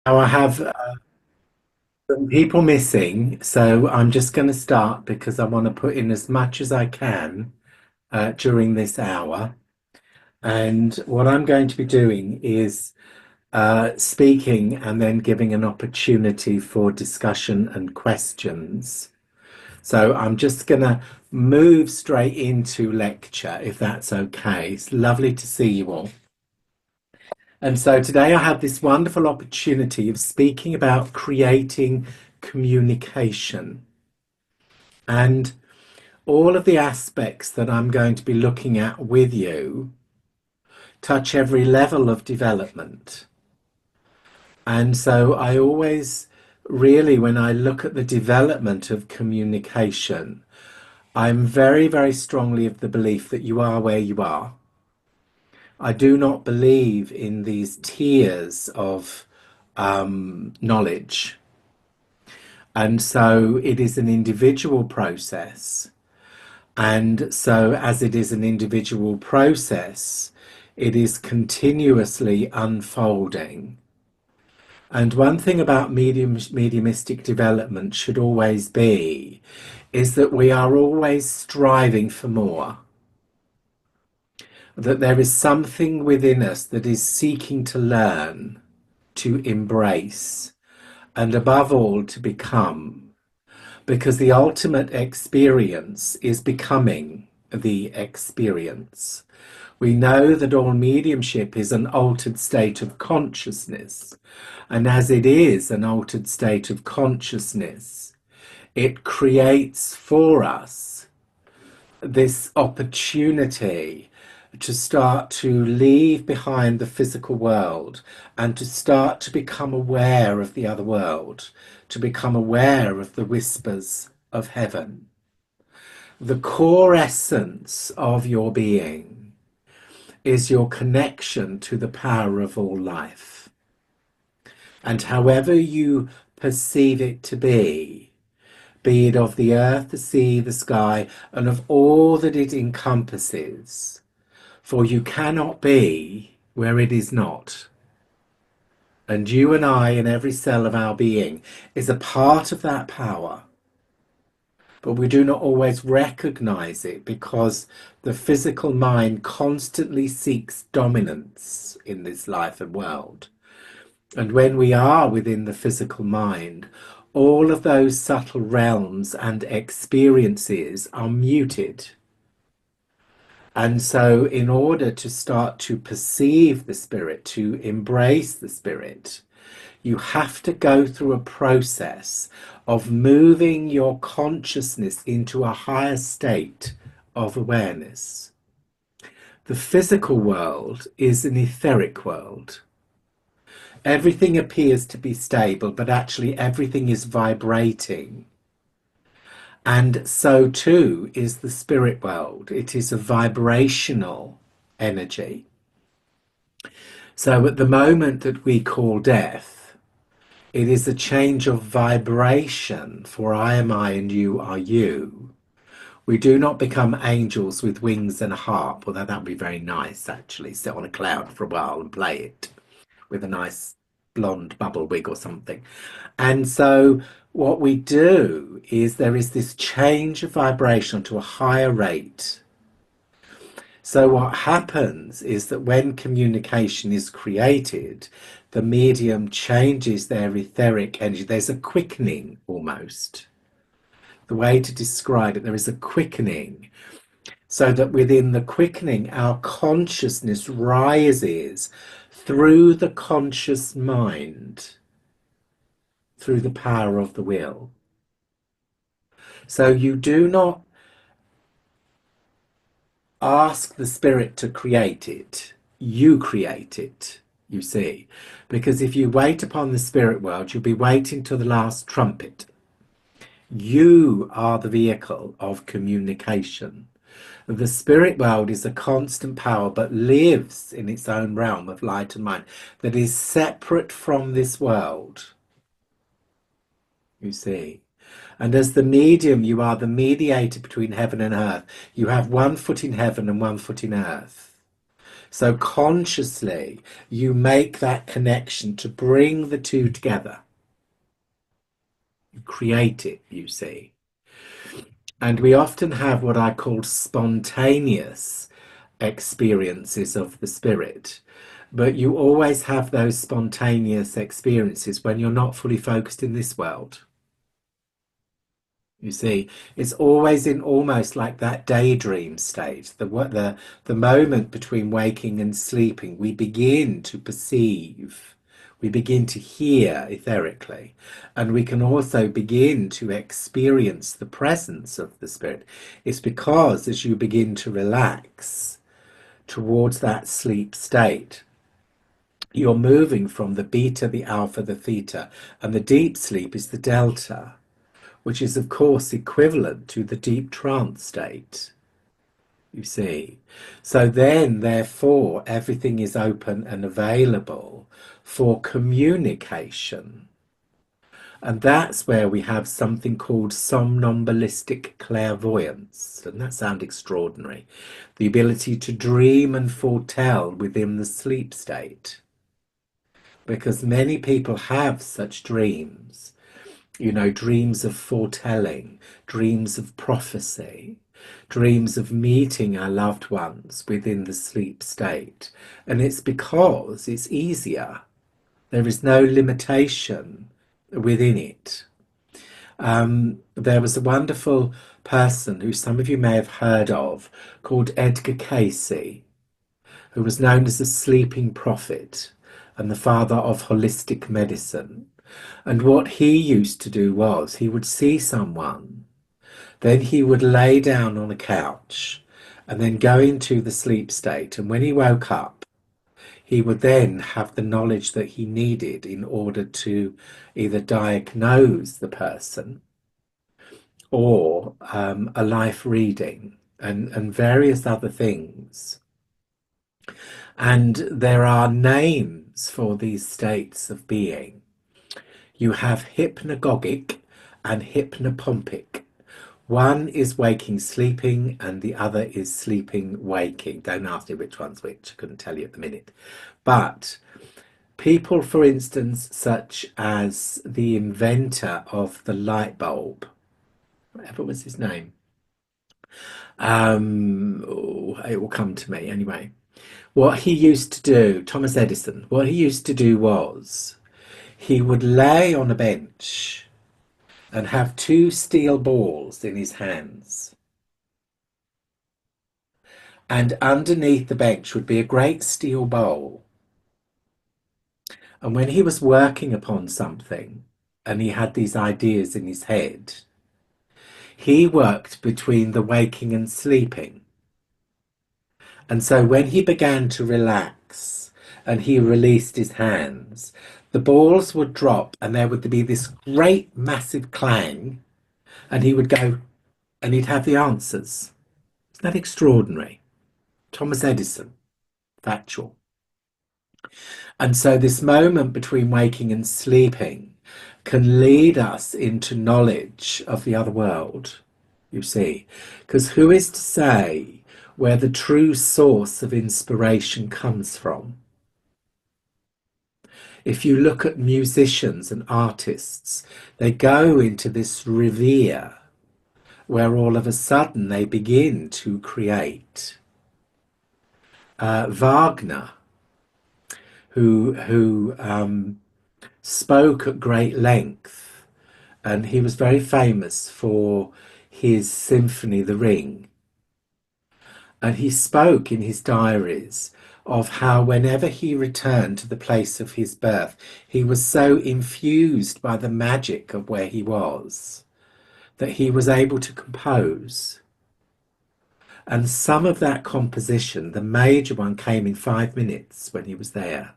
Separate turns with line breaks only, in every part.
Now I have some people missing, so I'm just going to start because I want to put in as much as I can during this hour. And what I'm going to be doing is speaking and then giving an opportunity for discussion and questions. So I'm just going to move straight into lecture, if that's okay. It's lovely to see you all. And so today I have this wonderful opportunity of speaking about creating communication. And all of the aspects that I'm going to be looking at with you touch every level of development. And so I always really, when I look at the development of communication, I'm very, very strongly of the belief that you are where you are. I do not believe in these tiers of knowledge. And so it is an individual process. And so, as it is an individual process, it is continuously unfolding. And one thing about mediumistic development should always be is that we are always striving for more, that there is something within us that is seeking to learn, to embrace, and above all, to become, because the ultimate experience is becoming the experience. We know that all mediumship is an altered state of consciousness, and as it is an altered state of consciousness, it creates for us this opportunity to start to leave behind the physical world and to start to become aware of the other world, to become aware of the whispers of heaven. The core essence of your being is your connection to the power of all life. And however you perceive it to be it of the earth, the sea, the sky, and of all that it encompasses, for you cannot be where it is not. And you and I, in every cell of our being, is a part of that power. But we do not always recognize it because the physical mind constantly seeks dominance in this life and world. And when we are within the physical mind, all of those subtle realms and experiences are muted. And so, in order to start to perceive the spirit, to embrace the spirit, you have to go through a process of moving your consciousness into a higher state of awareness. The physical world is an etheric world. Everything appears to be stable, but actually everything is vibrating. And so too is the spirit world. It is a vibrational energy. So at the moment that we call death, it is a change of vibration, for I am I and you are you. We do not become angels with wings and a harp, although that would be very nice actually, sit on a cloud for a while and play it with a nice blonde bubble wig or something. And so what we do is there is this change of vibration to a higher rate. So what happens is that when communication is created, the medium changes their etheric energy. There's a quickening almost. The way to describe it, there is a quickening, so that within the quickening, our consciousness rises through the conscious mind, through the power of the will. So you do not ask the spirit to create it, you create it, you see. Because if you wait upon the spirit world, you'll be waiting till the last trumpet. You are the vehicle of communication. The spirit world is a constant power, but lives in its own realm of light and mind that is separate from this world, you see. And as the medium, you are the mediator between heaven and earth. You have one foot in heaven and one foot in earth. So consciously, you make that connection to bring the two together. You create it, you see. And we often have what I call spontaneous experiences of the spirit. But you always have those spontaneous experiences when you're not fully focused in this world. You see, it's always in almost like that daydream state, the moment between waking and sleeping, we begin to perceive, we begin to hear etherically, and we can also begin to experience the presence of the spirit. It's because as you begin to relax towards that sleep state, you're moving from the beta, the alpha, the theta, and the deep sleep is the delta, which is of course equivalent to the deep trance state, you see. So then, therefore, everything is open and available for communication. And that's where we have something called somnambulistic clairvoyance. Doesn't that sound extraordinary? The ability to dream and foretell within the sleep state. Because many people have such dreams, you know, dreams of foretelling, dreams of prophecy, dreams of meeting our loved ones within the sleep state. And it's because it's easier. There is no limitation within it. There was a wonderful person who some of you may have heard of called Edgar Cayce, who was known as the sleeping prophet and the father of holistic medicine. And what he used to do was he would see someone, then he would lay down on a couch and then go into the sleep state. And when he woke up, he would then have the knowledge that he needed in order to either diagnose the person or a life reading and various other things. And there are names for these states of being. You have hypnagogic and hypnopompic. One is waking sleeping and the other is sleeping waking. Don't ask me which one's which, I couldn't tell you at the minute. But people, for instance, such as the inventor of the light bulb, whatever was his name, it will come to me anyway. What he used to do, Thomas Edison, what he used to do was he would lay on a bench and have two steel balls in his hands. And underneath the bench would be a great steel bowl. And when he was working upon something and he had these ideas in his head, he worked between the waking and sleeping. And so when he began to relax and he released his hands, the balls would drop and there would be this great massive clang, and he would go and he'd have the answers. Isn't that extraordinary? Thomas Edison, factual. And so this moment between waking and sleeping can lead us into knowledge of the other world, you see. Because who is to say where the true source of inspiration comes from? If you look at musicians and artists, they go into this revere where all of a sudden they begin to create. Wagner, who spoke at great length, and he was very famous for his symphony, The Ring. And he spoke in his diaries of how whenever he returned to the place of his birth, he was so infused by the magic of where he was that he was able to compose. And some of that composition, the major one, came in 5 minutes when he was there.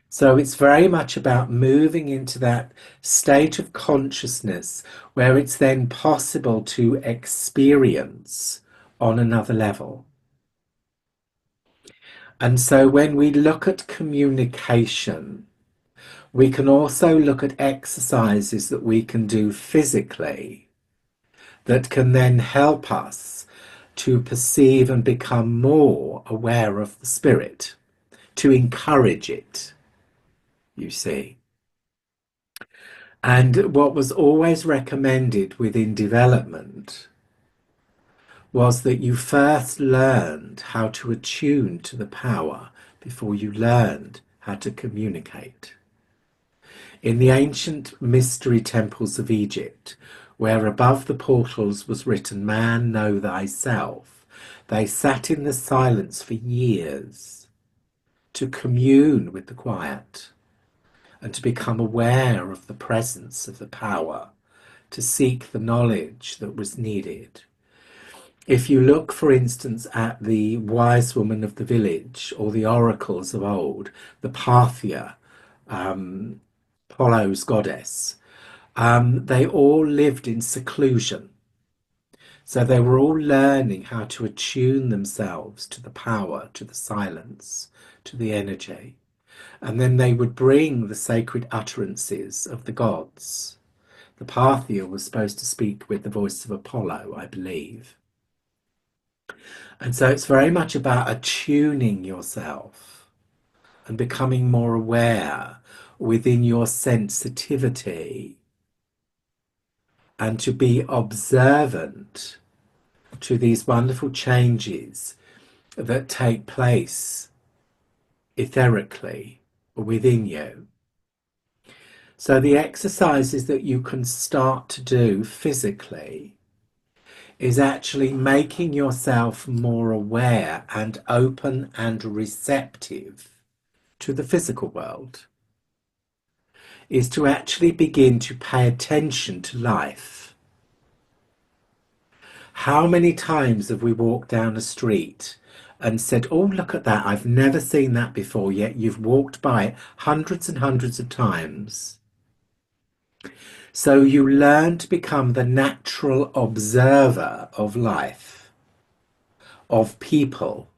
So it's very much about moving into that state of consciousness where it's then possible to experience on another level. And so when we look at communication, we can also look at exercises that we can do physically that can then help us to perceive and become more aware of the spirit, to encourage it, you see. And what was always recommended within development was that you first learned how to attune to the power before you learned how to communicate. In the ancient mystery temples of Egypt, where above the portals was written, "Man, know thyself," they sat in the silence for years to commune with the quiet and to become aware of the presence of the power, to seek the knowledge that was needed. If you look, for instance, at the wise woman of the village or the oracles of old, the Parthia, Apollo's goddess, they all lived in seclusion. So they were all learning how to attune themselves to the power, to the silence, to the energy. And then they would bring the sacred utterances of the gods. The Parthia was supposed to speak with the voice of Apollo, I believe. And so it's very much about attuning yourself and becoming more aware within your sensitivity and to be observant to these wonderful changes that take place etherically within you. So the exercises that you can start to do physically is actually making yourself more aware and open and receptive to the physical world, is to actually begin to pay attention to life. How many times have we walked down a street and said, "Oh, look at that, I've never seen that before," yet you've walked by it hundreds and hundreds of times. So you learn to become the natural observer of life, of people,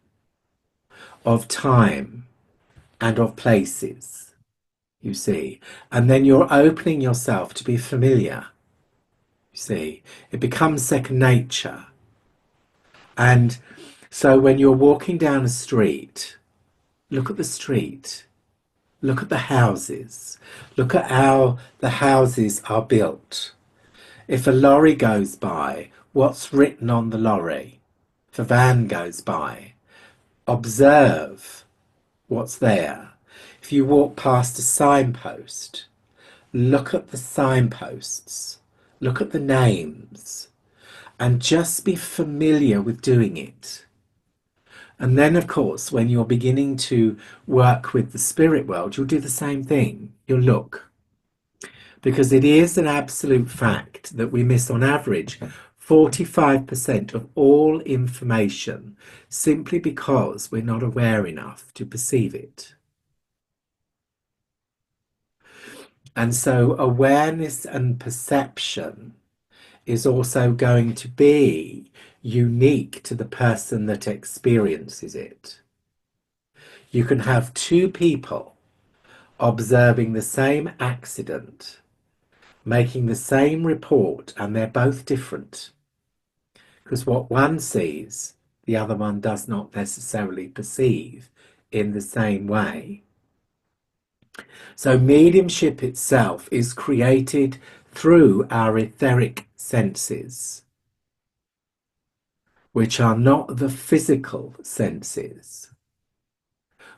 of time, and of places, you see. And then you're opening yourself to be familiar, you see. It becomes second nature. And so when you're walking down a street, look at the street, look at the houses, look at how the houses are built. If a lorry goes by, what's written on the lorry? If a van goes by, observe what's there. If you walk past a signpost, look at the signposts, look at the names, and just be familiar with doing it. And then, of course, when you're beginning to work with the spirit world, you'll do the same thing. You'll look. Because it is an absolute fact that we miss, on average, 45% of all information simply because we're not aware enough to perceive it. And so awareness and perception is also going to be unique to the person that experiences it. You can have two people observing the same accident, making the same report, and they're both different. Because what one sees, the other one does not necessarily perceive in the same way. So mediumship itself is created through our etheric senses, which are not the physical senses.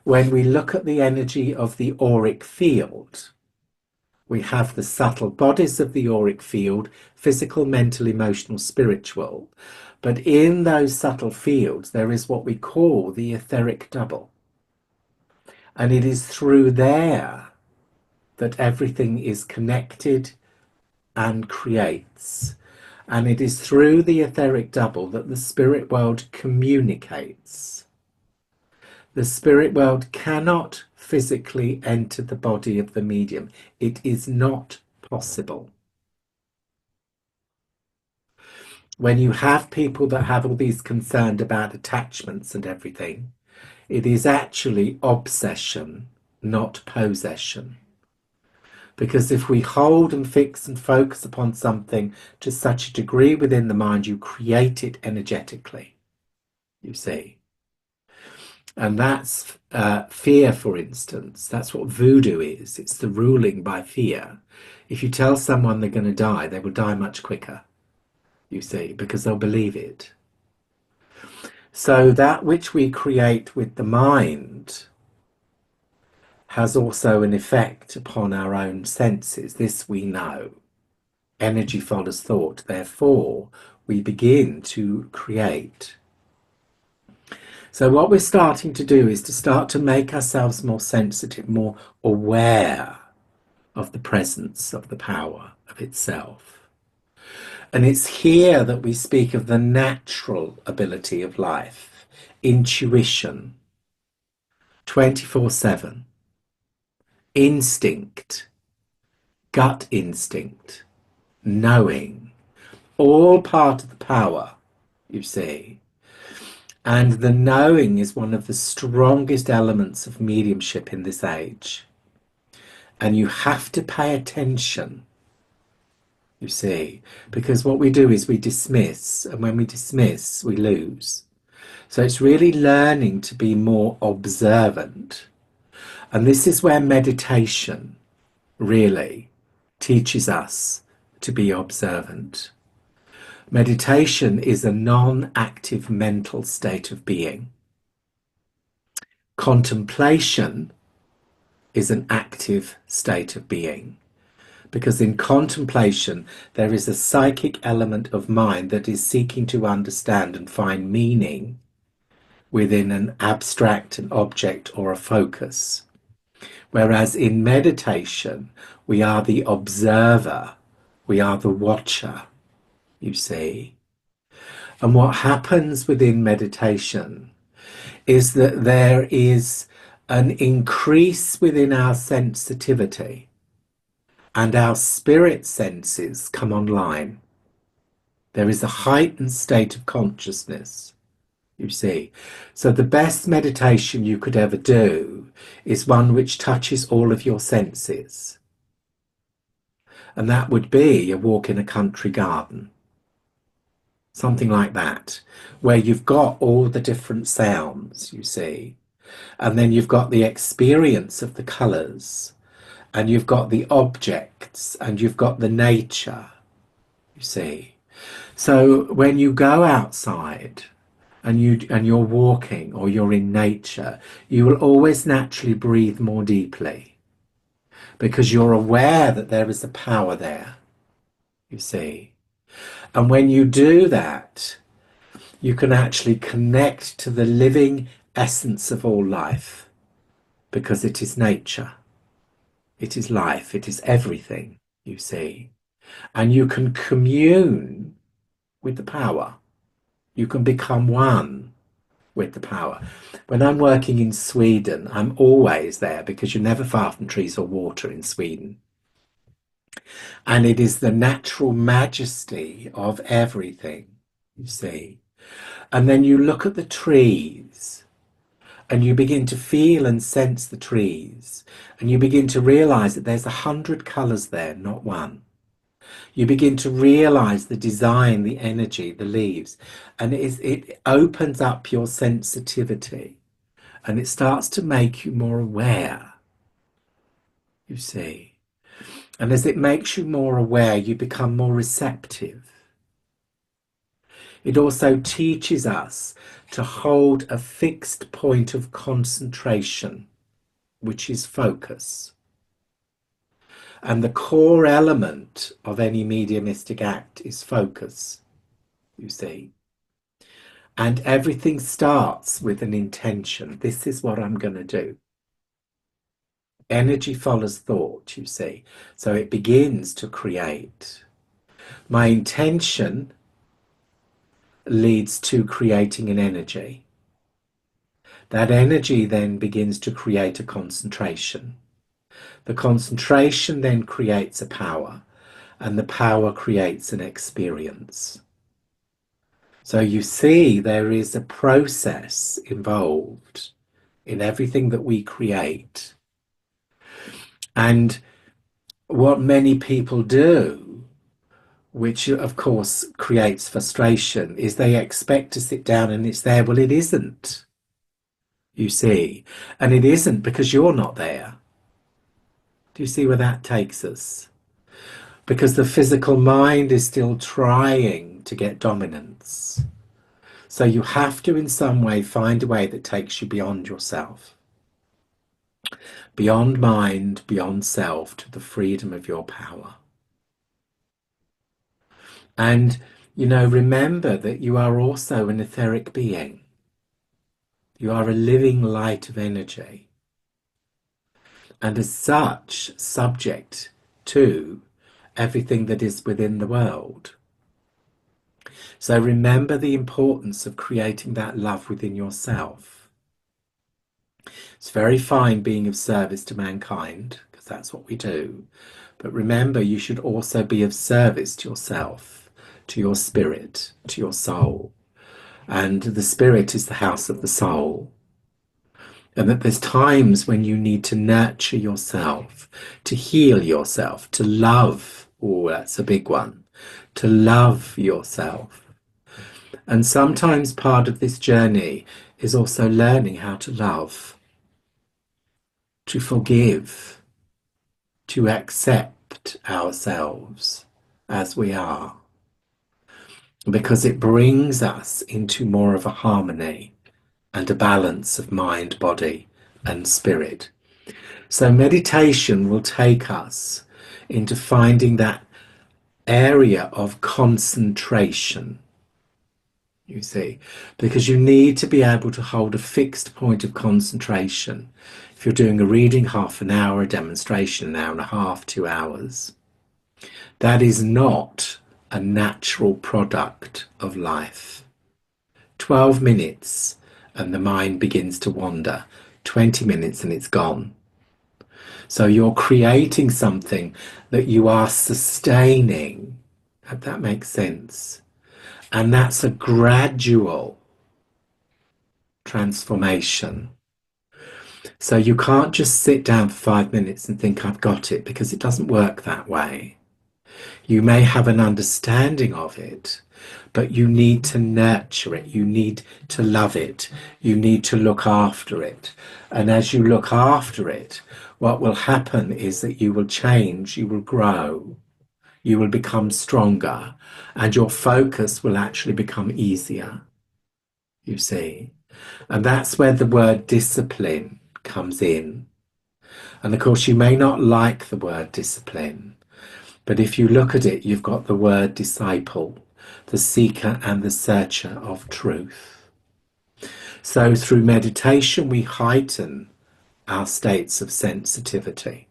When we look at the energy of the auric field, we have the subtle bodies of the auric field, physical, mental, emotional, spiritual. But in those subtle fields, there is what we call the etheric double. And it is through there that everything is connected and creates. And it is through the etheric double that the spirit world communicates. The spirit world cannot physically enter the body of the medium. It is not possible. When you have people that have all these concerns about attachments and everything, it is actually obsession, not possession. Because if we hold and fix and focus upon something to such a degree within the mind, you create it energetically. you see. And that's fear, for instance. That's what voodoo is. It's the ruling by fear. If you tell someone they're going to die, they will die much quicker, you see, because they'll believe it. So that which we create with the mind has also an effect upon our own senses. This we know. Energy follows thought. Therefore, we begin to create. So what we're starting to do is to start to make ourselves more sensitive, more aware of the presence of the power of itself. And it's here that we speak of the natural ability of life, intuition, 24/7, instinct, gut instinct, knowing, all part of the power, you see. And the knowing is one of the strongest elements of mediumship in this age. And you have to pay attention, you see, because what we do is we dismiss, and when we dismiss, we lose. So it's really learning to be more observant. And this is where meditation really teaches us to be observant. Meditation is a non-active mental state of being. Contemplation is an active state of being. Because in contemplation, there is a psychic element of mind that is seeking to understand and find meaning within an abstract, an object, or a focus. Whereas in meditation, we are the observer, we are the watcher, you see. And what happens within meditation is that there is an increase within our sensitivity, and our spirit senses come online. There is a heightened state of consciousness, you see. So the best meditation you could ever do is one which touches all of your senses. And that would be a walk in a country garden. Something like that, where you've got all the different sounds, you see. And then you've got the experience of the colours, and you've got the objects, and you've got the nature, you see. So when you go outside and you're walking or you're in nature, you will always naturally breathe more deeply because you're aware that there is a power there, you see. And when you do that, you can actually connect to the living essence of all life because it is nature. It is life. It is everything, you see. And you can commune with the power. You can become one with the power. When I'm working in Sweden, I'm always there because you're never far from trees or water in Sweden. And it is the natural majesty of everything, you see. And then you look at the trees and you begin to feel and sense the trees. And you begin to realize that there's 100 colors there, not one. You begin to realize the design, the energy, the leaves, and it opens up your sensitivity and it starts to make you more aware, you see. And as it makes you more aware, you become more receptive. It also teaches us to hold a fixed point of concentration, which is focus. And the core element of any mediumistic act is focus, you see. And everything starts with an intention. This is what I'm going to do. Energy follows thought, you see. So it begins to create. My intention leads to creating an energy. That energy then begins to create a concentration. The concentration then creates a power, and the power creates an experience. So you see, there is a process involved in everything that we create. And what many people do which of course creates frustration, is they expect to sit down and it's there. Well, it isn't, you see. And it isn't because you're not there. Do you see where that takes us? Because the physical mind is still trying to get dominance. So you have to, in some way, find a way that takes you beyond yourself, beyond mind, beyond self, to the freedom of your power. And, remember that you are also an etheric being. You are a living light of energy. And as such, subject to everything that is within the world. So remember the importance of creating that love within yourself. It's very fine being of service to mankind, because that's what we do. But remember, you should also be of service to yourself, to your spirit, to your soul. And the spirit is the house of the soul. And that there's times when you need to nurture yourself, to heal yourself, to love. Oh, that's a big one. To love yourself. And sometimes part of this journey is also learning how to love, to forgive, to accept ourselves as we are, because it brings us into more of a harmony and a balance of mind, body, and spirit. So meditation will take us into finding that area of concentration, you see, because you need to be able to hold a fixed point of concentration. If you're doing a reading, half an hour, a demonstration, an hour and a half, 2 hours, that is not a natural product of life. 12 minutes and the mind begins to wander. 20 minutes and it's gone. So you're creating something that you are sustaining. Hope that makes sense. And that's a gradual transformation. So you can't just sit down for 5 minutes and think I've got it, because it doesn't work that way. You may have an understanding of it, but you need to nurture it. You need to love it. You need to look after it. And as you look after it, what will happen is that you will change, you will grow, you will become stronger, and your focus will actually become easier, you see. And that's where the word discipline comes in. And of course, you may not like the word discipline, but if you look at it, you've got the word disciple, the seeker and the searcher of truth. So through meditation, we heighten our states of sensitivity.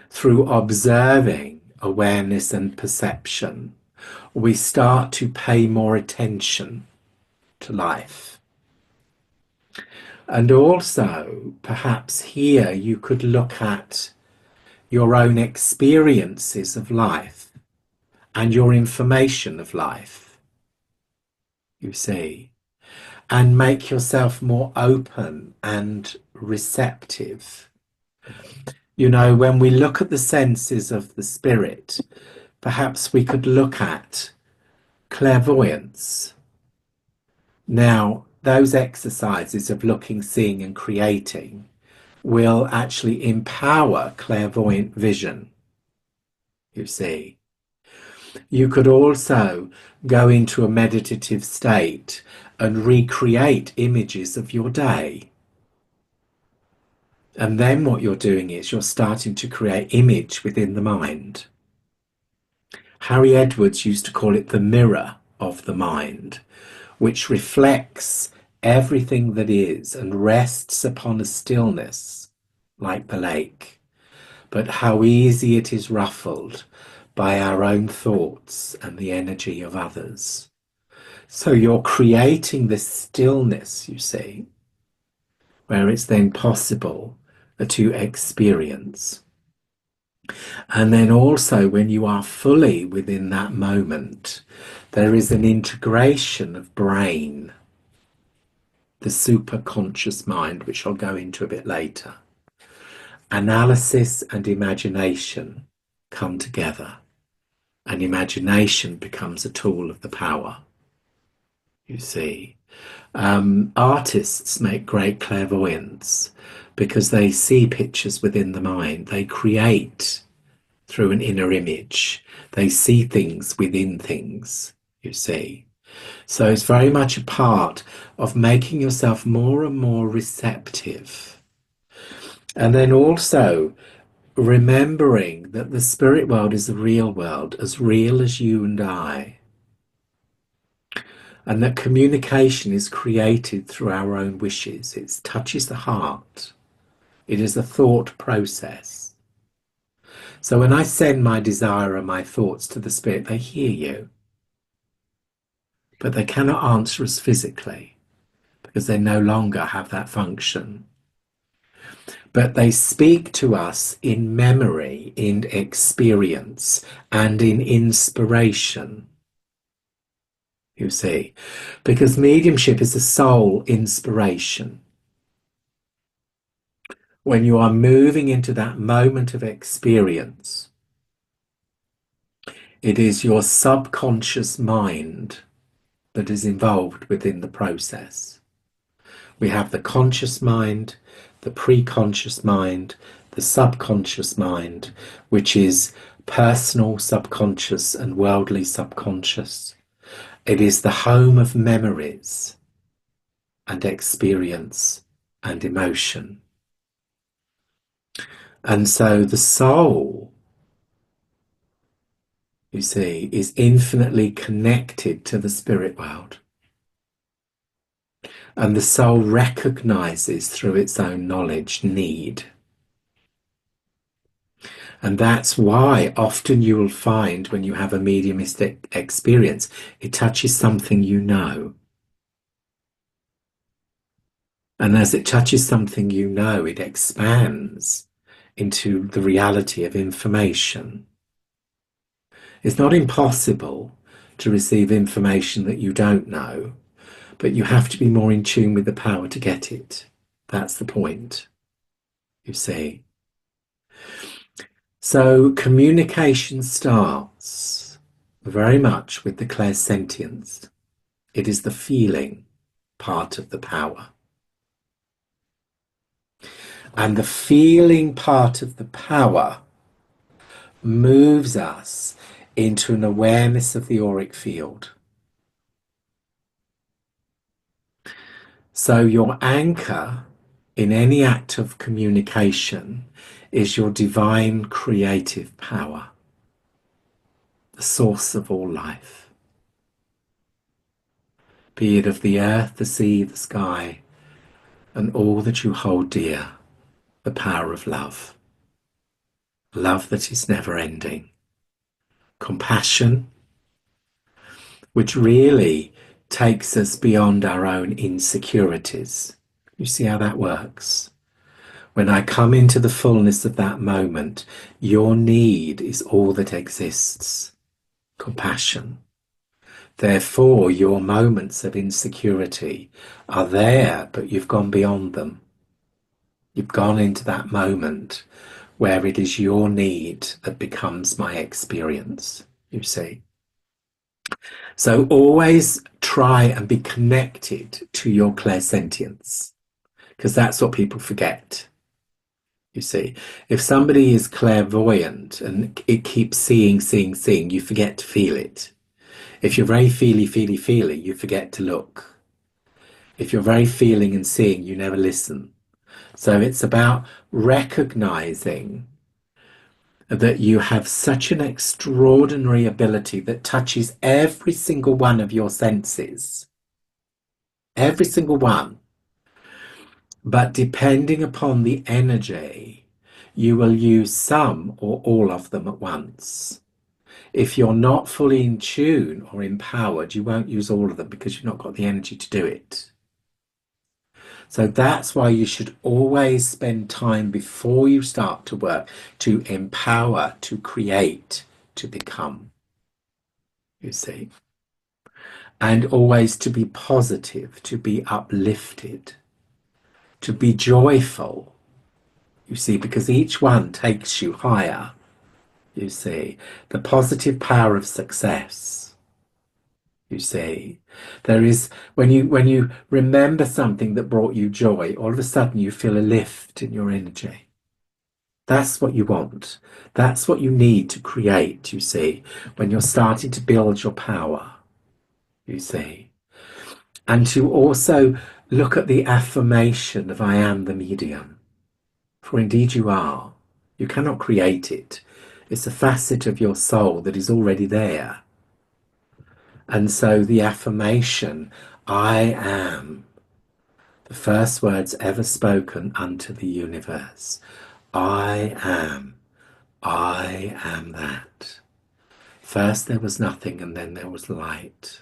Through observing awareness and perception, we start to pay more attention to life. And also, perhaps here you could look at your own experiences of life and your information of life, you see, and make yourself more open and receptive. When we look at the senses of the spirit, perhaps we could look at clairvoyance. Now, those exercises of looking, seeing, and creating will actually empower clairvoyant vision, you see. You could also go into a meditative state and recreate images of your day. And then what you're doing is you're starting to create image within the mind. Harry Edwards used to call it the mirror of the mind, which reflects everything that is and rests upon a stillness like the lake. But how easy it is ruffled by our own thoughts and the energy of others. So you're creating this stillness, you see, where it's then possible to experience. And then also when you are fully within that moment, there is an integration of brain, the superconscious mind, which I'll go into a bit later. Analysis and imagination come together. and imagination becomes a tool of the power, you see. Artists make great clairvoyance because they see pictures within the mind. They create through an inner image. They see things within things, you see. So it's very much a part of making yourself more and more receptive. And then also remembering that the spirit world is the real world, as real as you and I, and that communication is created through our own wishes. It touches the heart. It is a thought process. So when I send my desire and my thoughts to the spirit, they hear you, but they cannot answer us physically because they no longer have that function. But they speak to us in memory, in experience, and in inspiration, you see, because mediumship is a soul inspiration. When you are moving into that moment of experience, it is your subconscious mind that is involved within the process. We have the conscious mind, the pre-conscious mind, the subconscious mind, which is personal subconscious and worldly subconscious. It is the home of memories and experience and emotion. And so the soul, you see, is infinitely connected to the spirit world. And the soul recognizes through its own knowledge need. And that's why often you will find when you have a mediumistic experience, it touches something you know. And as it touches something you know, it expands into the reality of information. It's not impossible to receive information that you don't know, but you have to be more in tune with the power to get it. That's the point, you see. So communication starts very much with the clairsentience. It is the feeling part of the power. And the feeling part of the power moves us into an awareness of the auric field. So your anchor in any act of communication is your divine creative power, the source of all life, be it of the earth, the sea, the sky, and all that you hold dear, the power of love, love that is never ending, compassion, which really takes us beyond our own insecurities. You see how that works? When I come into the fullness of that moment, your need is all that exists. Compassion. Therefore, your moments of insecurity are there, but you've gone beyond them. You've gone into that moment where it is your need that becomes my experience, you see. So always try and be connected to your clairsentience, because that's what people forget. You see, if somebody is clairvoyant and it keeps seeing, you forget to feel it. If you're very feely, you forget to look. If you're very feeling and seeing, you never listen. So it's about recognizing that you have such an extraordinary ability that touches every single one of your senses. Every single one. But depending upon the energy, you will use some or all of them at once. If you're not fully in tune or empowered, you won't use all of them because you've not got the energy to do it. So that's why you should always spend time before you start to work to empower, to create, to become, you see. And always to be positive, to be uplifted, to be joyful, you see, because each one takes you higher. you see. The positive power of success, you see. There is, when you remember something that brought you joy, all of a sudden you feel a lift in your energy. That's what you want. That's what you need to create, you see, when you're starting to build your power, you see. And to also look at the affirmation of I am the medium. For indeed you are. You cannot create it. It's a facet of your soul that is already there. And so the affirmation, I am, the first words ever spoken unto the universe. I am that. First there was nothing and then there was light.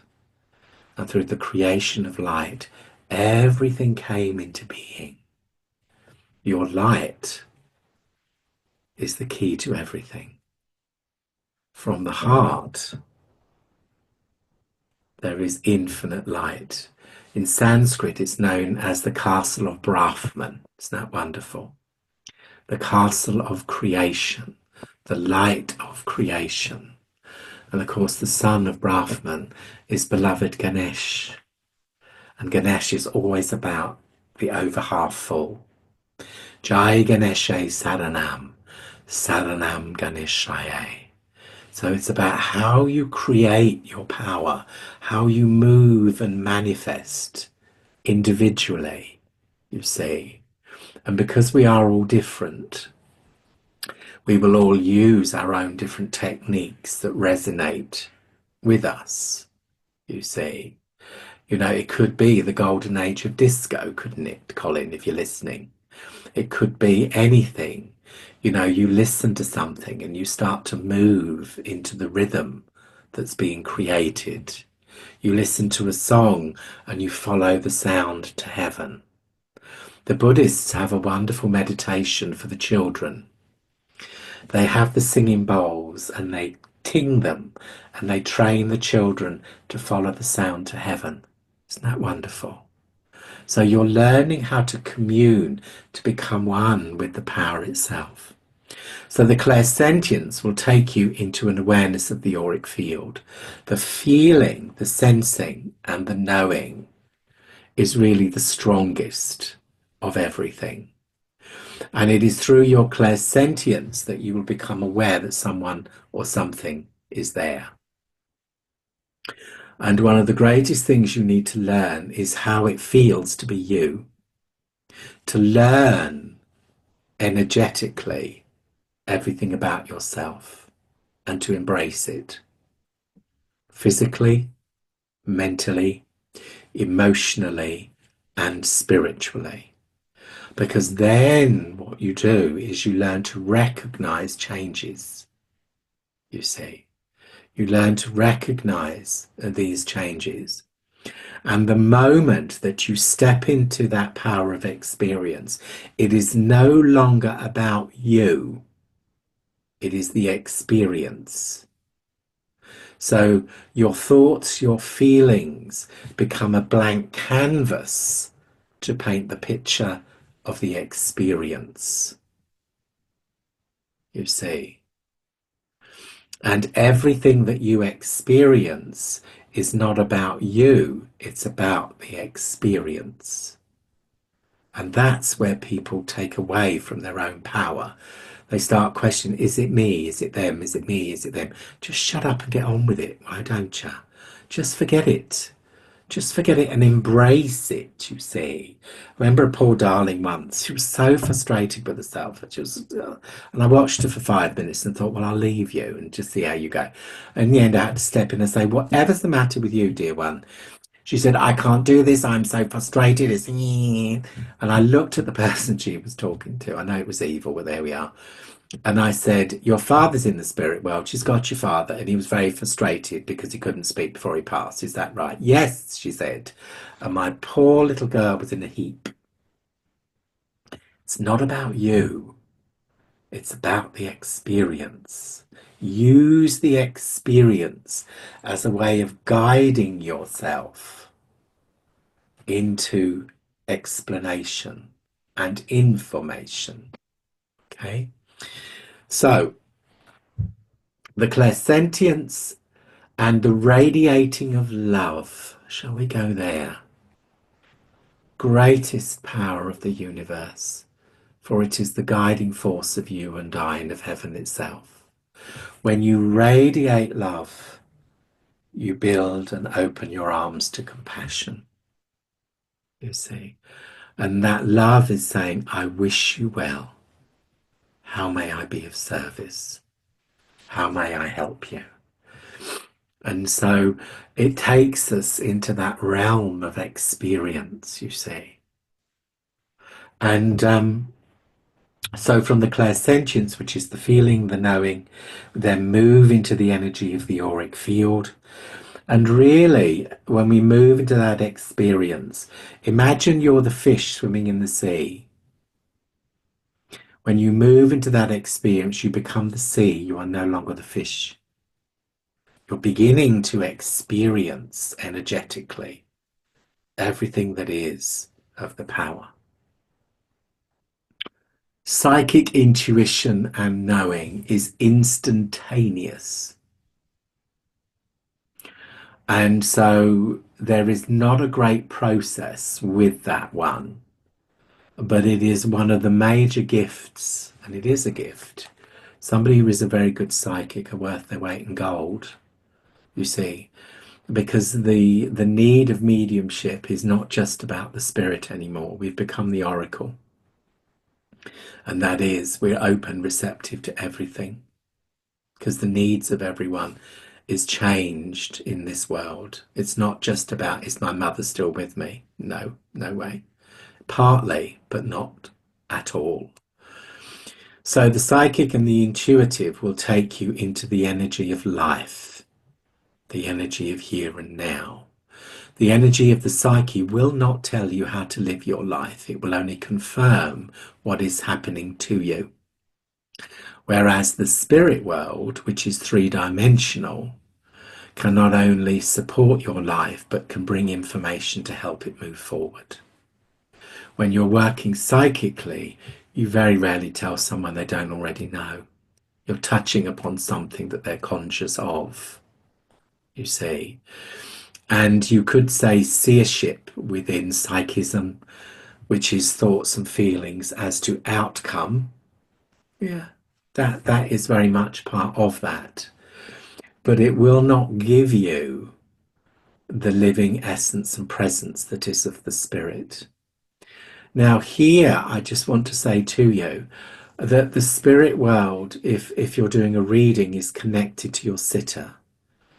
And through the creation of light, everything came into being. Your light is the key to everything. From the heart, there is infinite light. In Sanskrit, it's known as the castle of Brahman. Isn't that wonderful? The castle of creation, the light of creation. And of course, the son of Brahman is beloved Ganesh. And Ganesh is always about the over half full. Jai Ganesha Saranam, Saranam Ganeshaya. So it's about how you create your power, how you move and manifest individually, you see. And because we are all different, we will all use our own different techniques that resonate with us, you see. You know, it could be the golden age of disco, couldn't it, Colin, if you're listening? It could be anything. You know, you listen to something and you start to move into the rhythm that's being created. You listen to a song and you follow the sound to heaven. The Buddhists have a wonderful meditation for the children. They have the singing bowls and they ting them and they train the children to follow the sound to heaven. Isn't that wonderful? So you're learning how to commune, to become one with the power itself. So the clairsentience will take you into an awareness of the auric field. The feeling, the sensing, and the knowing is really the strongest of everything. And it is through your clairsentience that you will become aware that someone or something is there. And one of the greatest things you need to learn is how it feels to be you. To learn energetically everything about yourself and to embrace it. Physically, mentally, emotionally, and spiritually. Because then what you do is you learn to recognize changes, you see. You learn to recognize these changes. And the moment that you step into that power of experience, it is no longer about you. It is the experience. So your thoughts, your feelings become a blank canvas to paint the picture of the experience. You see. And everything that you experience is not about you, it's about the experience. And that's where people take away from their own power. They start questioning, is it me? Is it them? Is it me? Is it them? Just shut up and get on with it. Why don't you? Just forget it. Just forget it and embrace it, you see. I remember a poor darling once. She was so frustrated with herself. And I watched her for 5 minutes and thought, well, I'll leave you and just see how you go. And in the end, I had to step in and say, whatever's the matter with you, dear one? She said, I can't do this. I'm so frustrated. And I looked at the person she was talking to. I know it was evil, but there we are. And I said, your father's in the spirit world. She's got your father. And he was very frustrated because he couldn't speak before he passed. Is that right? Yes, she said. And my poor little girl was in a heap. It's not about you. It's about the experience. Use the experience as a way of guiding yourself into explanation and information. Okay? So, The clairsentience and the radiating of love. Shall we go there? Greatest power of the universe, for it is the guiding force of you and I and of heaven itself. When you radiate love, you build and open your arms to compassion, you see. And that love is saying, I wish you well. How may I be of service? How may I help you? And so it takes us into that realm of experience, you see. And so from the clairsentience, which is the feeling, the knowing, then move into the energy of the auric field. And really, when we move into that experience, imagine you're the fish swimming in the sea. When you move into that experience, you become the sea. You are no longer the fish. You're beginning to experience energetically everything that is of the power. Psychic intuition and knowing is instantaneous. And so there is not a great process with that one, but it is one of the major gifts, and it is a gift. Somebody who is a very good psychic are worth their weight in gold, you see, because the need of mediumship is not just about the spirit anymore. We've become the oracle. And that is, we're open, receptive to everything, because the needs of everyone is changed in this world. It's not just about, is my mother still with me? No, no way. Partly, but not at all. So the psychic and the intuitive will take you into the energy of life, the energy of here and now. The energy of the psyche will not tell you how to live your life. It will only confirm what is happening to you. Whereas the spirit world, which is three-dimensional, can not only support your life, but can bring information to help it move forward. When you're working psychically, you very rarely tell someone they don't already know. You're touching upon something that they're conscious of, you see. And you could say seership within psychism, which is thoughts and feelings as to outcome. Yeah, that is very much part of that. But it will not give you the living essence and presence that is of the spirit. Now here, I just want to say to you that the spirit world, if you're doing a reading, is connected to your sitter.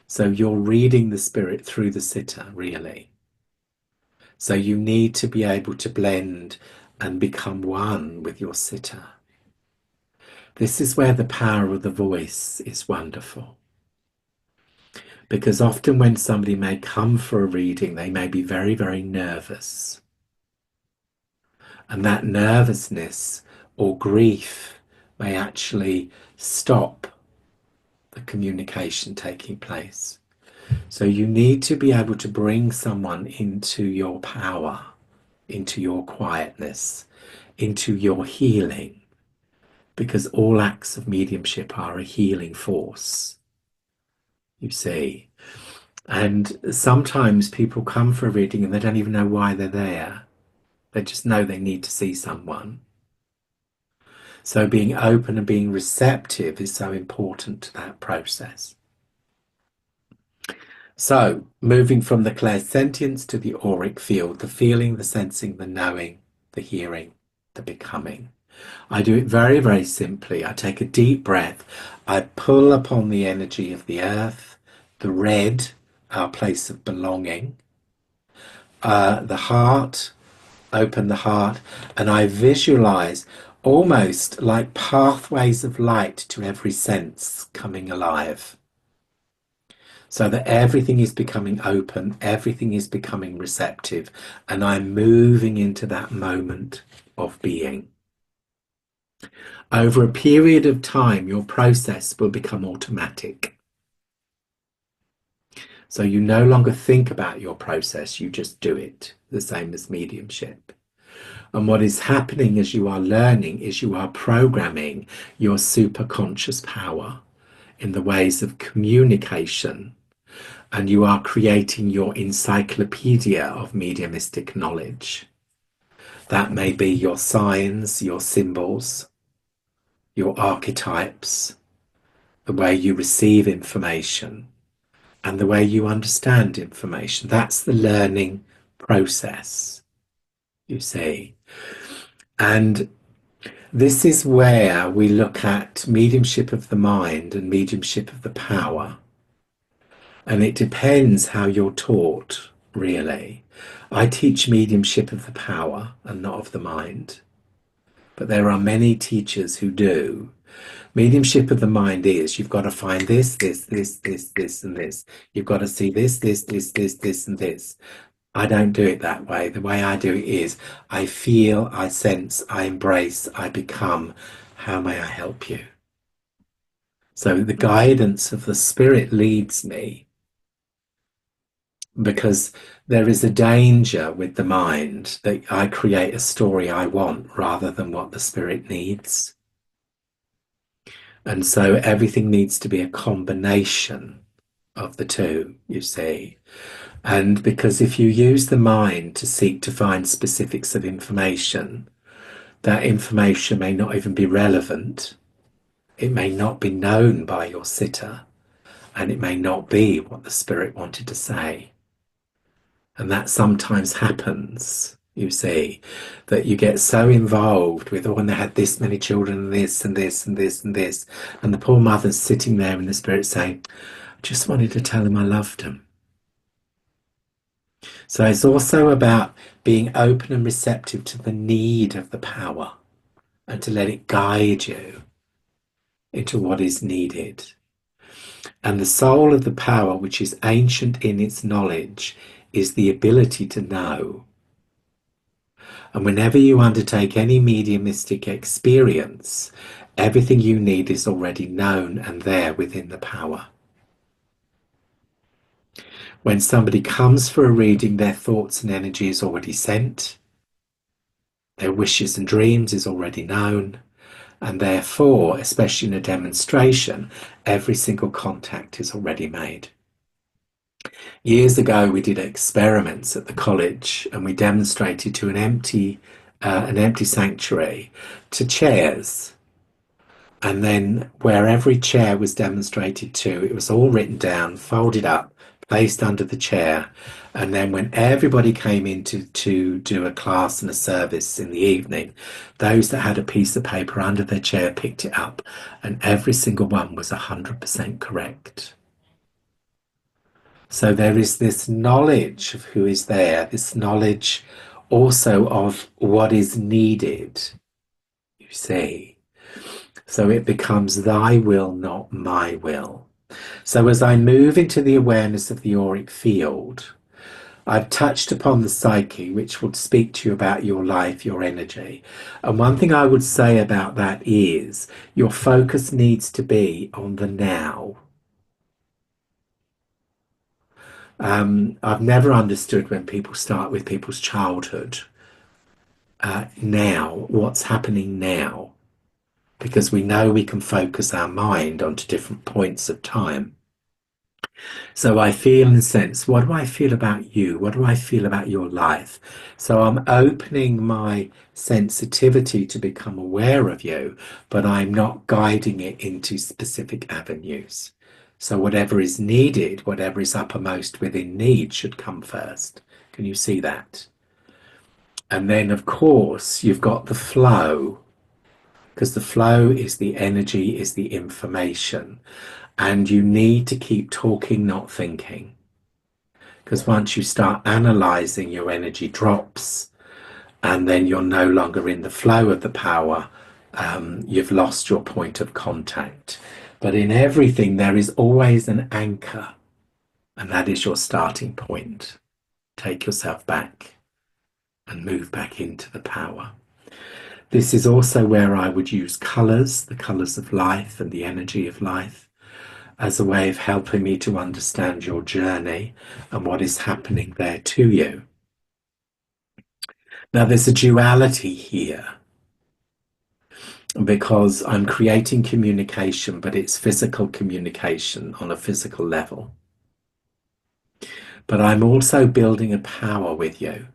So you're reading the spirit through the sitter, really. So you need to be able to blend and become one with your sitter. This is where the power of the voice is wonderful. Because often when somebody may come for a reading, they may be very, very nervous. And that nervousness or grief may actually stop the communication taking place. So you need to be able to bring someone into your power, into your quietness, into your healing, because all acts of mediumship are a healing force, you see. And sometimes people come for a reading and they don't even know why they're there. They just know they need to see someone. So being open and being receptive is so important to that process. So moving from the clairsentience to the auric field, the feeling, the sensing, the knowing, the hearing, the becoming. I do it very, very simply. I take a deep breath. I pull upon the energy of the earth, the red, our place of belonging, the heart, open the heart, and I visualize almost like pathways of light to every sense coming alive. So that everything is becoming open, everything is becoming receptive, and I'm moving into that moment of being. Over a period of time, your process will become automatic. So you no longer think about your process, you just do it, the same as mediumship. And what is happening as you are learning is you are programming your superconscious power in the ways of communication, and you are creating your encyclopedia of mediumistic knowledge. That may be your signs, your symbols, your archetypes, the way you receive information, and the way you understand information. That's the learning process, you see. And this is where we look at mediumship of the mind and mediumship of the power. And it depends how you're taught, really. I teach mediumship of the power and not of the mind. But there are many teachers who do. Mediumship of the mind is you've got to find this, and this. You've got to see this, and this. I don't do it that way. The way I do it is I feel, I sense, I embrace, I become. How may I help you? So the guidance of the Spirit leads me, because there is a danger with the mind that I create a story I want rather than what the Spirit needs. And so everything needs to be a combination of the two, you see. And because if you use the mind to seek to find specifics of information, that information may not even be relevant. It may not be known by your sitter, and it may not be what the Spirit wanted to say. And that sometimes happens, you see, that you get so involved with, oh, and they had this many children, and this, and this, and this, and this. And the poor mother's sitting there in the Spirit saying, I just wanted to tell him I loved him. So it's also about being open and receptive to the need of the power and to let it guide you into what is needed. And the soul of the power, which is ancient in its knowledge, is the ability to know. And whenever you undertake any mediumistic experience, everything you need is already known and there within the power. When somebody comes for a reading, their thoughts and energy is already sent. Their wishes and dreams is already known. And therefore, especially in a demonstration, every single contact is already made. Years ago, we did experiments at the college, and we demonstrated to an empty sanctuary to chairs. And then where every chair was demonstrated to, it was all written down, folded up, placed under the chair. And then when everybody came in to do a class and a service in the evening, those that had a piece of paper under their chair picked it up, and every single one was 100% correct. So there is this knowledge of who is there, this knowledge also of what is needed, you see. So it becomes thy will, not my will. So as I move into the awareness of the auric field, I've touched upon the psyche, which would speak to you about your life, your energy. And one thing I would say about that is your focus needs to be on the now. I've never understood when people start with people's childhood. Now, what's happening now? Because we know we can focus our mind onto different points of time. So I feel and sense, what do I feel about you? What do I feel about your life? So I'm opening my sensitivity to become aware of you, but I'm not guiding it into specific avenues. So whatever is needed, whatever is uppermost within need should come first. Can you see that? And then, of course, you've got the flow, because the flow is the energy, is the information. And you need to keep talking, not thinking. Because once you start analyzing, your energy drops, and then you're no longer in the flow of the power. You've lost your point of contact. But in everything, there is always an anchor, and that is your starting point. Take yourself back and move back into the power. This is also where I would use colours, the colours of life and the energy of life, as a way of helping me to understand your journey and what is happening there to you. Now, there's a duality here. because I'm creating communication, but it's physical communication on a physical level. But I'm also building a power with you.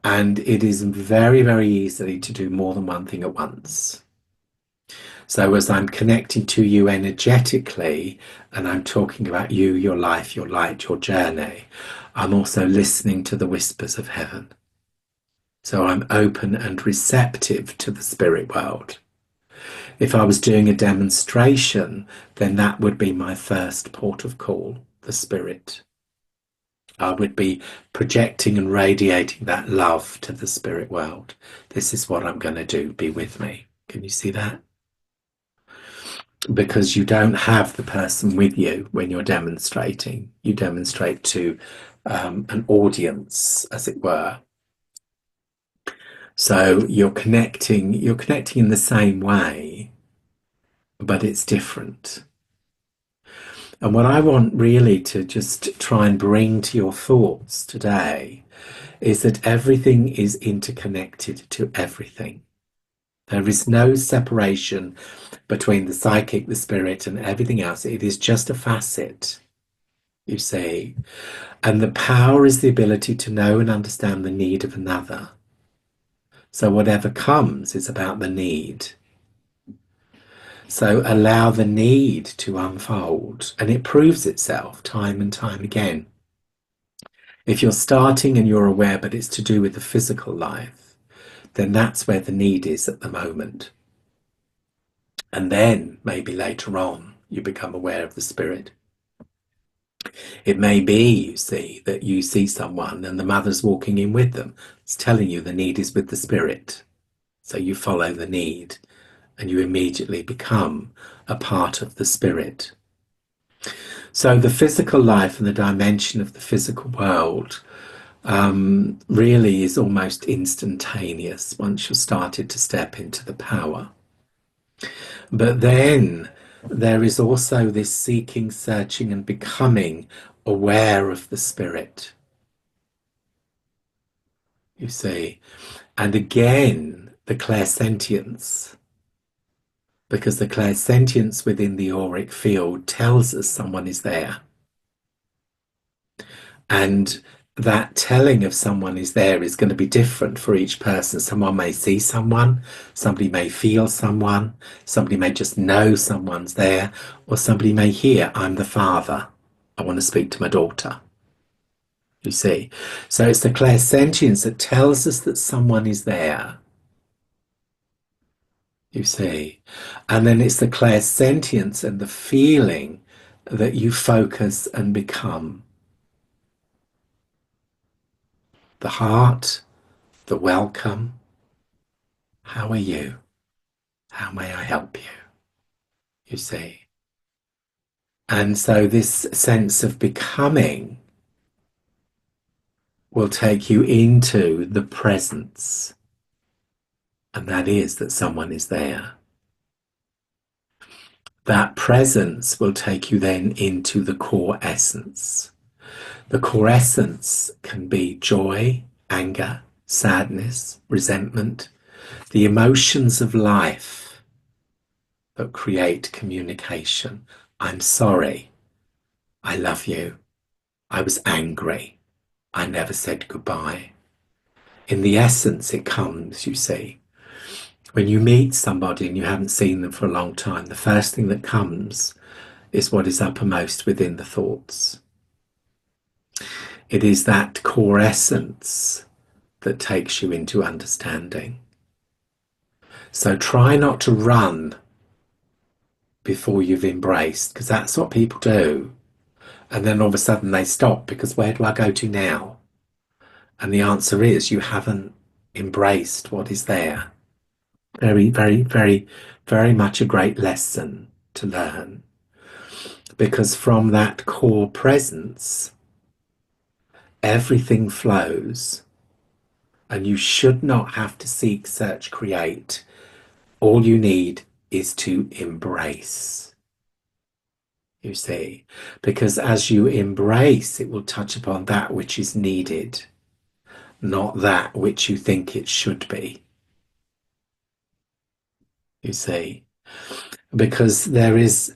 And it is very, very easy to do more than one thing at once. So as I'm connecting to you energetically, and I'm talking about you, your life, your light, your journey, I'm also listening to the whispers of heaven. So I'm open and receptive to the spirit world. If I was doing a demonstration, then that would be my first port of call, the spirit. I would be projecting and radiating that love to the spirit world. This is what I'm going to do. Be with me. Can you see that? Because you don't have the person with you when you're demonstrating. You demonstrate to an audience, as it were. So you're connecting in the same way, but it's different. And what I want really to just try and bring to your thoughts today is that everything is interconnected to everything. There is no separation between the psychic, the spirit, and everything else. It is just a facet, you see. And the power is the ability to know and understand the need of another. So whatever comes is about the need. So allow the need to unfold, and it proves itself time and time again. If you're starting and you're aware, but it's to do with the physical life, then that's where the need is at the moment. And then maybe later on, you become aware of the spirit. It may be, you see, that you see someone and the mother's walking in with them. It's telling you the need is with the spirit. So you follow the need and you immediately become a part of the spirit. So the physical life and the dimension of the physical world really is almost instantaneous once you've started to step into the power. But then there is also this seeking, searching, and becoming aware of the spirit. You see, and again, the clairsentience, because the clairsentience within the auric field tells us someone is there. And that telling of someone is there is going to be different for each person. Someone may see someone, somebody may feel someone, somebody may just know someone's there, or somebody may hear, I'm the father, I want to speak to my daughter. You see? So it's the clairsentience that tells us that someone is there. You see? And then it's the clairsentience and the feeling that you focus and become. The heart, the welcome. How are you? How may I help you? You see? And so this sense of becoming will take you into the presence. And that is that someone is there. That presence will take you then into the core essence. The core essence can be joy, anger, sadness, resentment, the emotions of life that create communication. I'm sorry. I love you. I was angry. I never said goodbye. In the essence, it comes, you see. When you meet somebody and you haven't seen them for a long time, the first thing that comes is what is uppermost within the thoughts. It is that core essence that takes you into understanding. So try not to run before you've embraced, because that's what people do. And then all of a sudden they stop because where do I go to now? And the answer is you haven't embraced what is there. Very, very, very, very much a great lesson to learn. Because from that core presence, everything flows. And you should not have to seek, search, create. All you need is to embrace. You see, because as you embrace, it will touch upon that which is needed, not that which you think it should be. you see, because there is,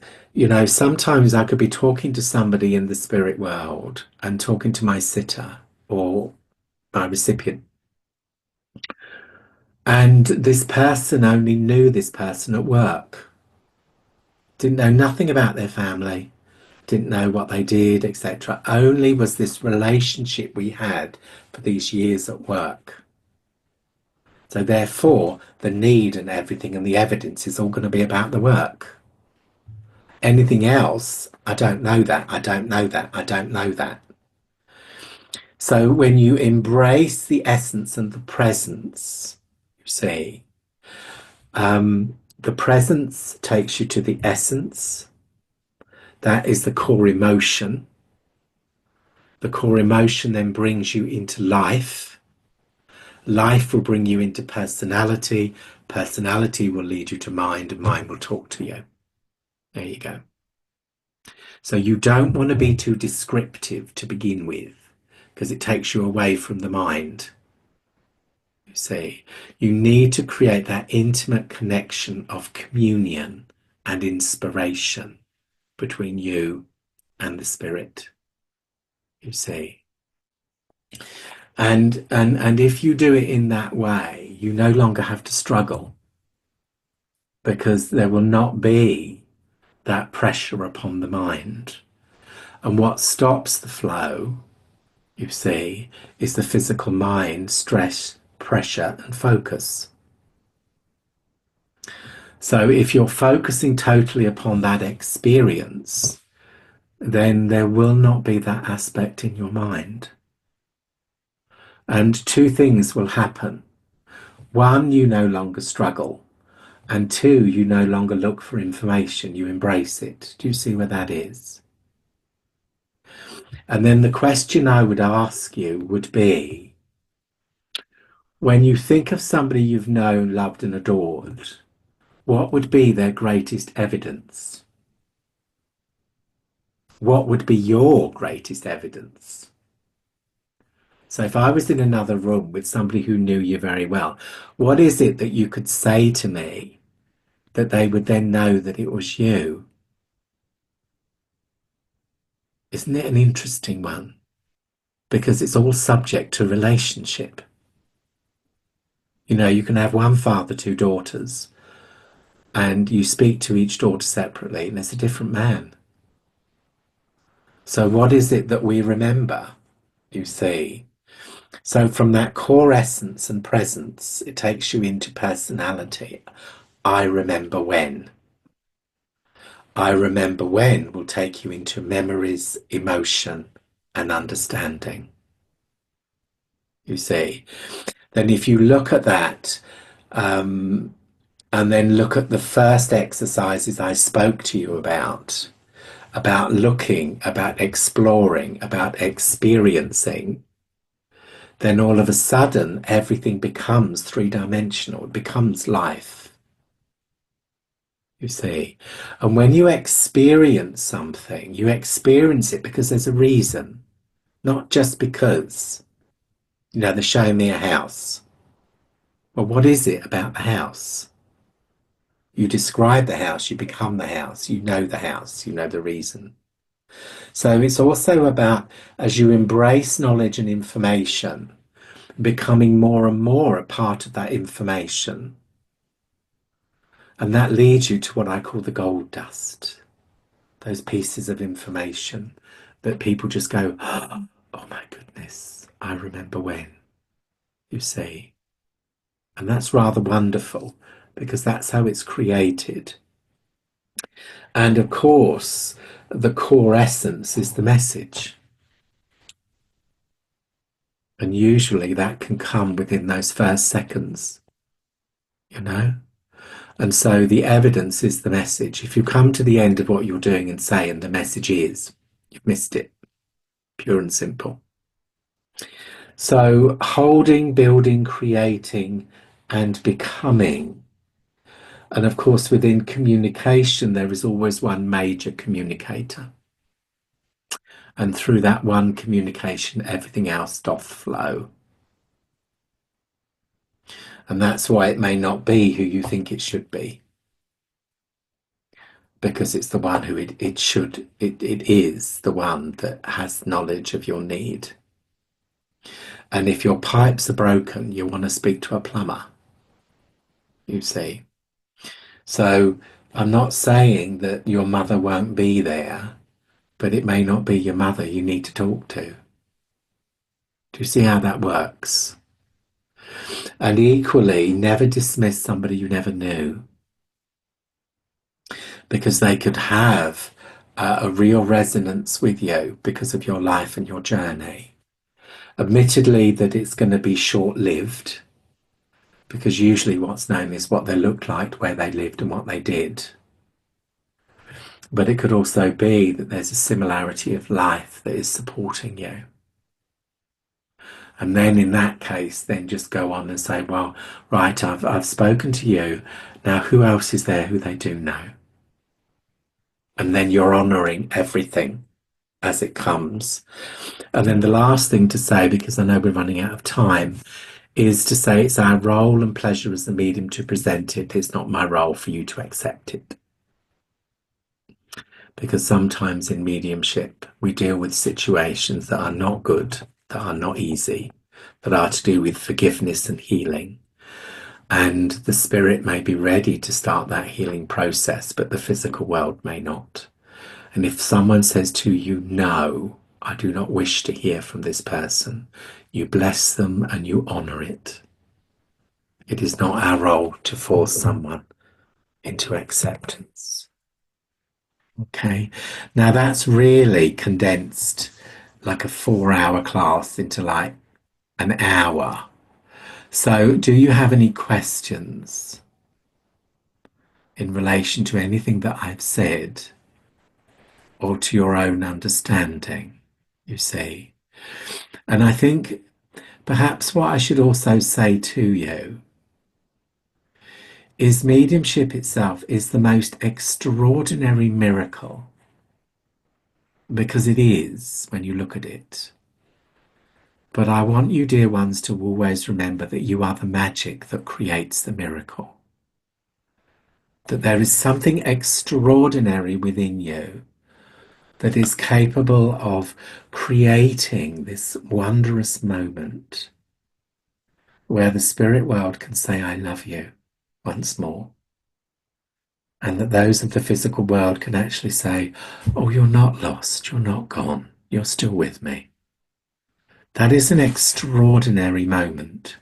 sometimes I could be talking to somebody in the spirit world and talking to my sitter or my recipient, and this person only knew this person at work, didn't know nothing about their family, didn't know what they did, etc. Only was this relationship we had for these years at work. So therefore, the need and everything and the evidence is all going to be about the work. Anything else, I don't know that, I don't know that, I don't know that. So when you embrace the essence and the presence, you see, the presence takes you to the essence. That is the core emotion. The core emotion then brings you into life. Life will bring you into personality. Personality will lead you to mind, and mind will talk to you. There you go. So you don't want to be too descriptive to begin with, because it takes you away from the mind. You see, you need to create that intimate connection of communion and inspiration between you and the spirit. You see. And if you do it in that way, you no longer have to struggle, because there will not be that pressure upon the mind. And what stops the flow, you see, is the physical mind, stress, pressure, and focus. So if you're focusing totally upon that experience, then there will not be that aspect in your mind. And two things will happen. One, you no longer struggle. And two, you no longer look for information, you embrace it. Do you see where that is? And then the question I would ask you would be, when you think of somebody you've known, loved, and adored, what would be their greatest evidence? What would be your greatest evidence? So if I was in another room with somebody who knew you very well, what is it that you could say to me that they would then know that it was you? Isn't it an interesting one? Because it's all subject to relationship. You can have one father, two daughters, and you speak to each daughter separately, and it's a different man. So what is it that we remember, you see? So from that core essence and presence, it takes you into personality. I remember when. I remember when will take you into memories, emotion, and understanding. You see? Then if you look at that, and then look at the first exercises I spoke to you about looking, about exploring, about experiencing, then all of a sudden everything becomes three-dimensional, it becomes life, you see. And when you experience something, you experience it because there's a reason, not just because, they're showing me a house. Well, what is it about the house? You describe the house, you become the house, you know the house, you know the reason. So it's also about, as you embrace knowledge and information, becoming more and more a part of that information. And that leads you to what I call the gold dust, those pieces of information that people just go, oh my goodness, I remember when, you see. And that's rather wonderful, because that's how it's created. And of course, the core essence is the message. And usually that can come within those first seconds, And so the evidence is the message. If you come to the end of what you're doing and say, and the message is, you've missed it, pure and simple. So holding, building, creating, and becoming. And of course, within communication, there is always one major communicator. And through that one communication, everything else doth flow. And that's why it may not be who you think it should be. because it's the one who it is the one that has knowledge of your need. And if your pipes are broken, you want to speak to a plumber, you see. So I'm not saying that your mother won't be there, but it may not be your mother you need to talk to. Do you see how that works? And equally, never dismiss somebody you never knew, because they could have a real resonance with you because of your life and your journey. Admittedly, that it's going to be short lived, because usually what's known is what they looked like, where they lived, and what they did. But it could also be that there's a similarity of life that is supporting you. And then in that case, then just go on and say, well, right, I've spoken to you. Now, who else is there who they do know? And then you're honouring everything as it comes. And then the last thing to say, because I know we're running out of time, is to say it's our role and pleasure as the medium to present it. It's not my role for you to accept it. Because sometimes in mediumship, we deal with situations that are not good, that are not easy, that are to do with forgiveness and healing. And the spirit may be ready to start that healing process, but the physical world may not. And if someone says to you, no, I do not wish to hear from this person, you bless them and you honour it. It is not our role to force someone into acceptance. Okay, now that's really condensed like a 4-hour class into like an hour. So, do you have any questions in relation to anything that I've said or to your own understanding? You see, and I think perhaps what I should also say to you is mediumship itself is the most extraordinary miracle, because it is when you look at it. But I want you, dear ones, to always remember that you are the magic that creates the miracle. That there is something extraordinary within you that is capable of creating this wondrous moment where the spirit world can say, I love you once more. And that those of the physical world can actually say, oh, you're not lost, you're not gone, you're still with me. That is an extraordinary moment.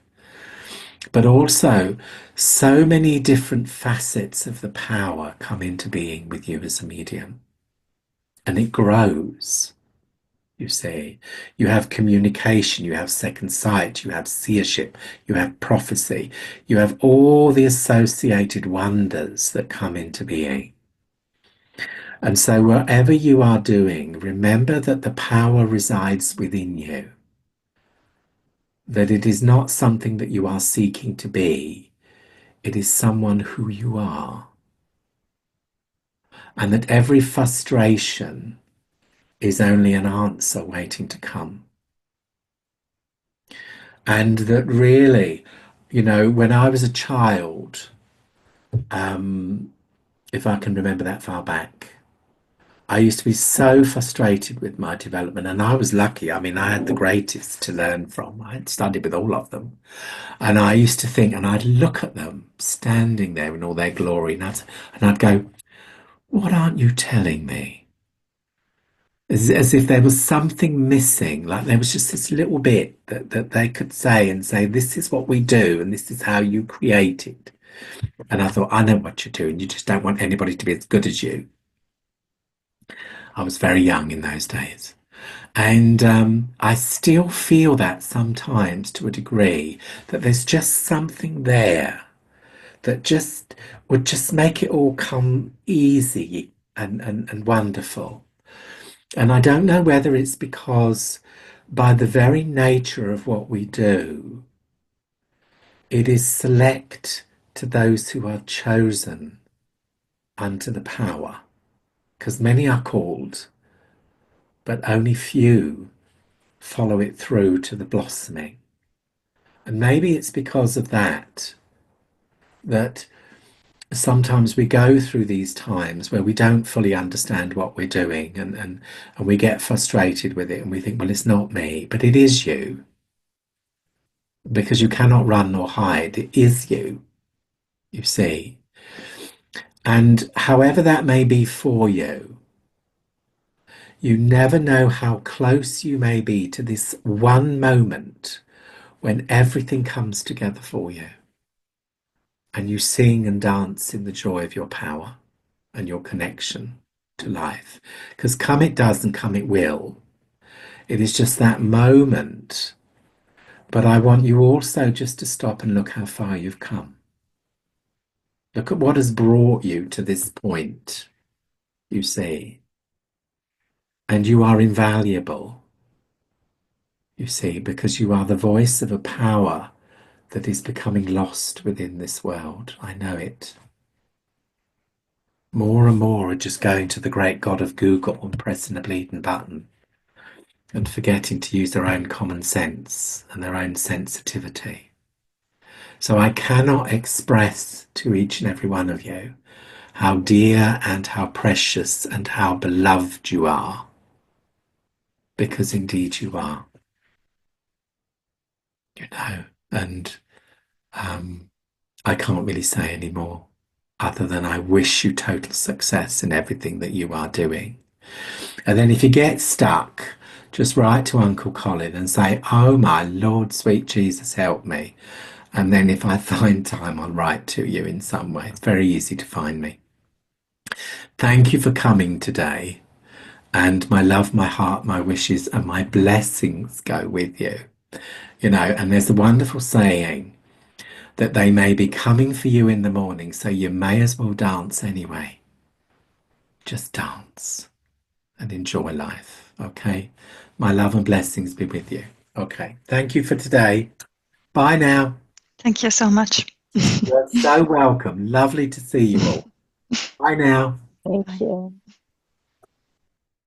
But also, so many different facets of the power come into being with you as a medium. And it grows, you see. You have communication, you have second sight, you have seership, you have prophecy, you have all the associated wonders that come into being. And so, whatever you are doing, remember that the power resides within you. That it is not something that you are seeking to be, it is someone who you are. And that every frustration is only an answer waiting to come. And that really, when I was a child, if I can remember that far back, I used to be so frustrated with my development, and I was lucky. I mean, I had the greatest to learn from. I had studied with all of them. And I used to think, and I'd look at them standing there in all their glory, and I'd go, what aren't you telling me? As if there was something missing, like there was just this little bit that they could say and say, this is what we do, and this is how you create it. And I thought, I know what you're doing. You just don't want anybody to be as good as you. I was very young in those days. And I still feel that sometimes to a degree, that there's just something there that just would just make it all come easy and wonderful. And I don't know whether it's because by the very nature of what we do, it is select to those who are chosen unto the power. Because many are called, but only few follow it through to the blossoming. And maybe it's because of that sometimes we go through these times where we don't fully understand what we're doing, and we get frustrated with it and we think, well, it's not me, but it is you, because you cannot run nor hide. It is you, you see. And however that may be for you, you never know how close you may be to this one moment when everything comes together for you and you sing and dance in the joy of your power and your connection to life. Because come it does and come it will. It is just that moment. But I want you also just to stop and look how far you've come. Look at what has brought you to this point, you see. And you are invaluable, you see, because you are the voice of a power that is becoming lost within this world. I know it. More and more are just going to the great God of Google and pressing a bleeding button and forgetting to use their own common sense and their own sensitivity. So I cannot express to each and every one of you how dear and how precious and how beloved you are, because indeed you are, you know, and I can't really say any more other than I wish you total success in everything that you are doing. And then if you get stuck, just write to Uncle Colin and say, oh my Lord, sweet Jesus, help me. And then if I find time, I'll write to you in some way. It's very easy to find me. Thank you for coming today. And my love, my heart, my wishes, and my blessings go with you. You know, and there's a wonderful saying that they may be coming for you in the morning, so you may as well dance anyway. Just dance and enjoy life. Okay. My love and blessings be with you. Okay. Thank you for today. Bye now.
Thank you so much.
You're so welcome. Lovely to see you all. Bye now.
Thank
Bye.
you.